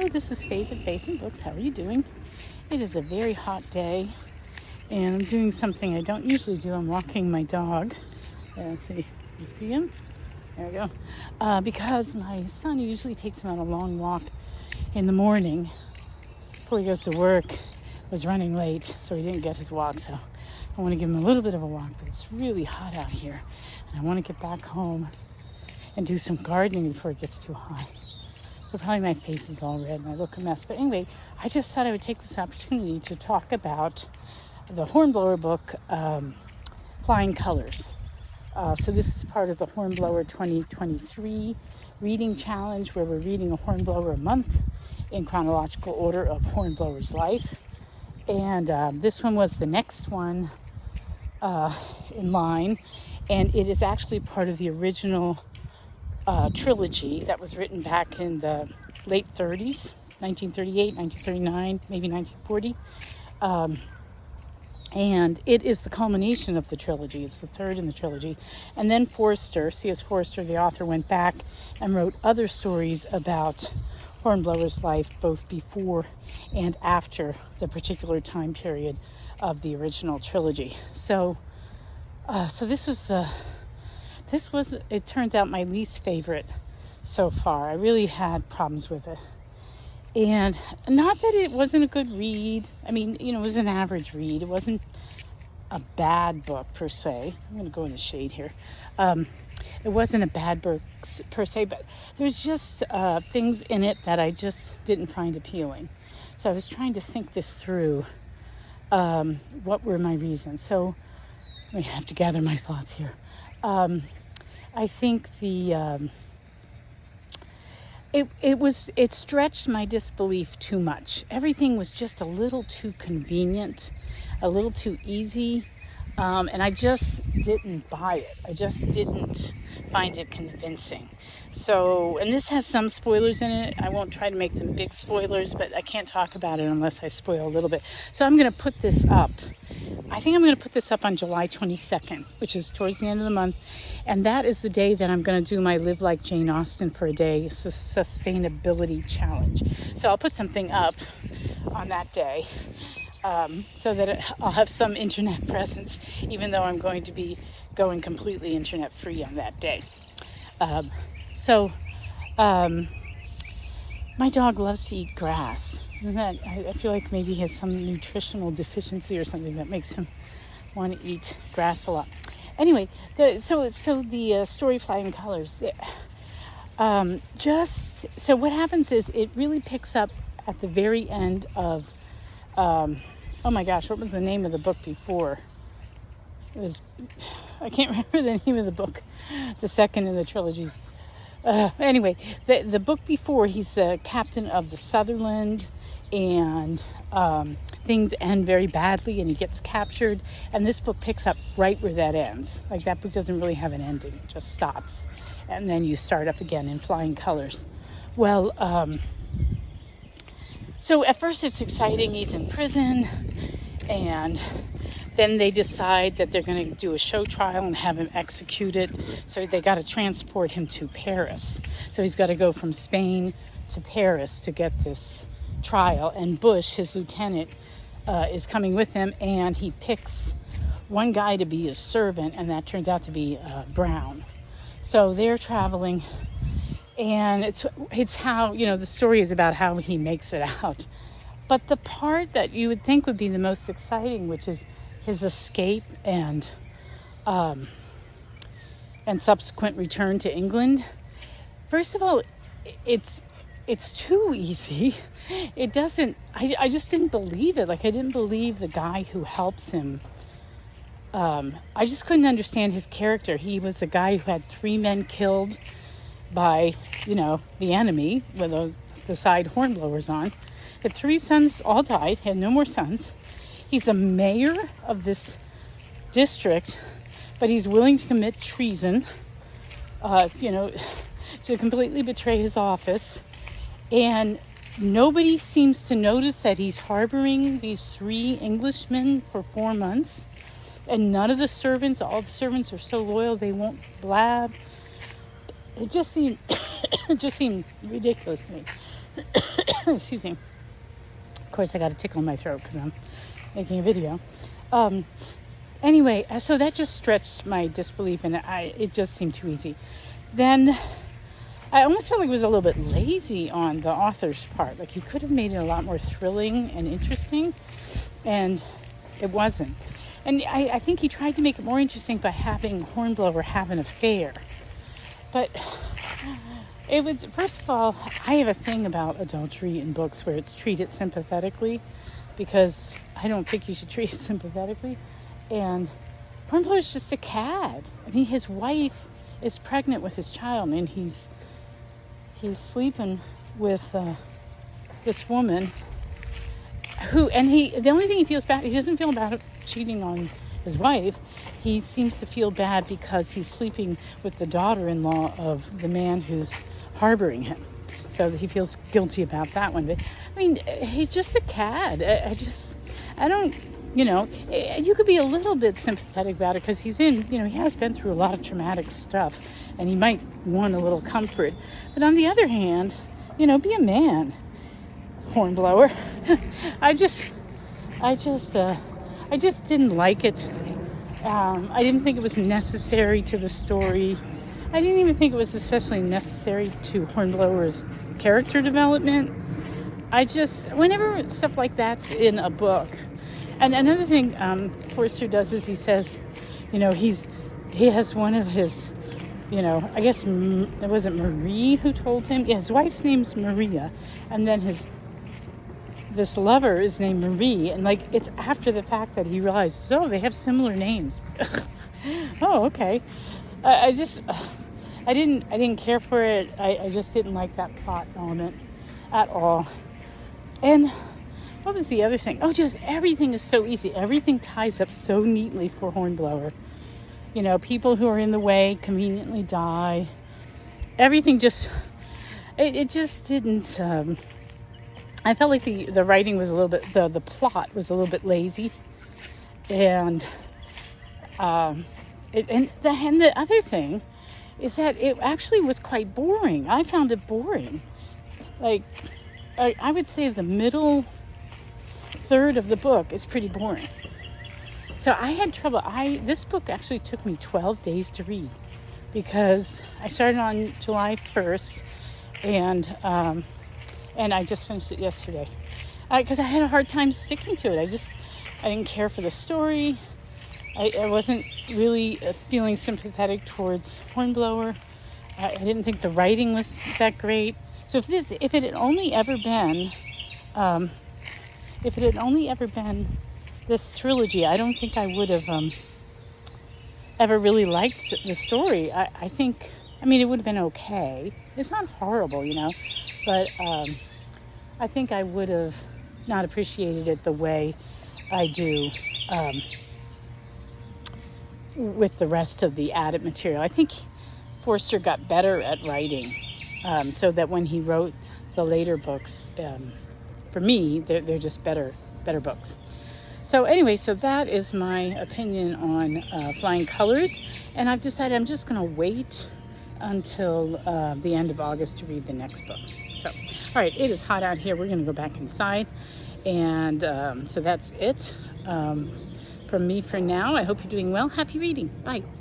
this is Faith at Faith and Books. How are you doing? It is a very hot day, and I'm doing something I don't usually do. I'm walking my dog. Let's see. You see him? There we go. Because my son usually takes him on a long walk in the morning before he goes to work. Was running late, so he didn't get his walk. So I want to give him a little bit of a walk, but it's really hot out here, and I want to get back home and do some gardening before it gets too hot. So probably my face is all red and I look a mess. But anyway, I just thought I would take this opportunity to talk about the Hornblower book, Flying Colors. So this is part of the Hornblower 2023 reading challenge, where we're reading a Hornblower a month in chronological order of Hornblower's life. And this one was the next one in line. And it is actually part of the original trilogy that was written back in the late 30s, 1938, 1939, maybe 1940. And it is the culmination of the trilogy. It's the third in the trilogy. And then C.S. Forster, the author, went back and wrote other stories about Hornblower's life, both before and after the particular time period of the original trilogy. So this was, it turns out, my least favorite so far. I really had problems with it. And not that it wasn't a good read. I mean, it was an average read. It wasn't a bad book per se. I'm going to go in the shade here. It wasn't a bad book per se, but there's just things in it that I just didn't find appealing. So I was trying to think this through. What were my reasons? So I have to gather my thoughts here. I think it stretched my disbelief too much. Everything was just a little too convenient, a little too easy, and I just didn't buy it. I just didn't find it convincing. So, and this has some spoilers in it. I won't try to make them big spoilers, but I can't talk about it unless I spoil a little bit. So I'm going to put this up. I think I'm going to put this up on July 22nd, which is towards the end of the month. And that is the day that I'm going to do my Live Like Jane Austen for a Day sustainability challenge. So I'll put something up on that day so that I'll have some internet presence, even though I'm going to be going completely internet free on that day. My dog loves to eat grass. Isn't that? I feel like maybe he has some nutritional deficiency or something that makes him want to eat grass a lot. Anyway, the story Flying Colors. So what happens is it really picks up at the very end of. Oh my gosh, what was the name of the book before? I can't remember the name of the book. The second in the trilogy. Anyway, the book before, he's the captain of the Sutherland, and things end very badly and he gets captured. And this book picks up right where that ends. Like, that book doesn't really have an ending. It just stops. And then you start up again in Flying Colors. Well, so at first it's exciting. He's in prison, and then they decide that they're going to do a show trial and have him executed. So they got to transport him to Paris. So he's got to go from Spain to Paris to get this trial. And Bush, his lieutenant, is coming with him, and he picks one guy to be his servant, and that turns out to be Brown. So they're traveling, and it's how, the story is about how he makes it out. But the part that you would think would be the most exciting, which is his escape and subsequent return to England. First of all, it's too easy. It doesn't. I just didn't believe it. Like, I didn't believe the guy who helps him. I just couldn't understand his character. He was a guy who had 3 men killed by, the enemy, with the side Hornblowers on. Had 3 sons, all died. Had no more sons. He's a mayor of this district, but he's willing to commit treason, to completely betray his office. And nobody seems to notice that he's harboring these 3 Englishmen for 4 months. And none of the servants, all the servants are so loyal, they won't blab. It just seemed ridiculous to me. excuse me. Of course, I got a tickle in my throat because I'm making a video. Anyway, so that just stretched my disbelief, and it just seemed too easy. Then I almost felt like it was a little bit lazy on the author's part. Like, he could have made it a lot more thrilling and interesting, and it wasn't. And I think he tried to make it more interesting by having Hornblower have an affair. But it was, first of all, I have a thing about adultery in books where it's treated sympathetically, because I don't think you should treat it sympathetically. And Hornblower's just a cad. I mean, his wife is pregnant with his child, and he's sleeping with this woman the only thing he feels bad, he doesn't feel bad cheating on his wife. He seems to feel bad because he's sleeping with the daughter-in-law of the man who's harboring him. So he feels guilty about that one. But I mean, he's just a cad. I don't, you could be a little bit sympathetic about it because he has been through a lot of traumatic stuff, and he might want a little comfort. But on the other hand, be a man, Hornblower. I just didn't like it. I didn't think it was necessary to the story. I didn't even think it was especially necessary to Hornblower's character development. Whenever stuff like that's in a book. And another thing Forster does is he says, he has one of his, I guess it wasn't Marie who told him. Yeah, his wife's name's Maria, and then this lover is named Marie, and it's after the fact that he realizes, they have similar names. Oh, okay. I didn't care for it. I just didn't like that plot element at all. And what was the other thing? Oh, just everything is so easy. Everything ties up so neatly for Hornblower. People who are in the way conveniently die. Everything just, it just didn't, I felt like the writing was a little bit, the plot was a little bit lazy. And, the other thing is that it actually was quite boring. I found it boring. I would say the middle third of the book is pretty boring. So I had trouble. This book actually took me 12 days to read because I started on July 1st and I just finished it yesterday because I had a hard time sticking to it. I didn't care for the story. I wasn't really feeling sympathetic towards Hornblower. I didn't think the writing was that great. So if it had only ever been this trilogy, I don't think I would have ever really liked the story. I think, it would have been okay. It's not horrible, but I think I would have not appreciated it the way I do with the rest of the added material. I think Forster got better at writing, so that when he wrote the later books, for me, they're just better books. So anyway, that is my opinion on Flying Colors, and I've decided I'm just going to wait until the end of August to read the next book. So, all right, it is hot out here. We're going to go back inside, and so that's it from me for now. I hope you're doing well. Happy reading. Bye.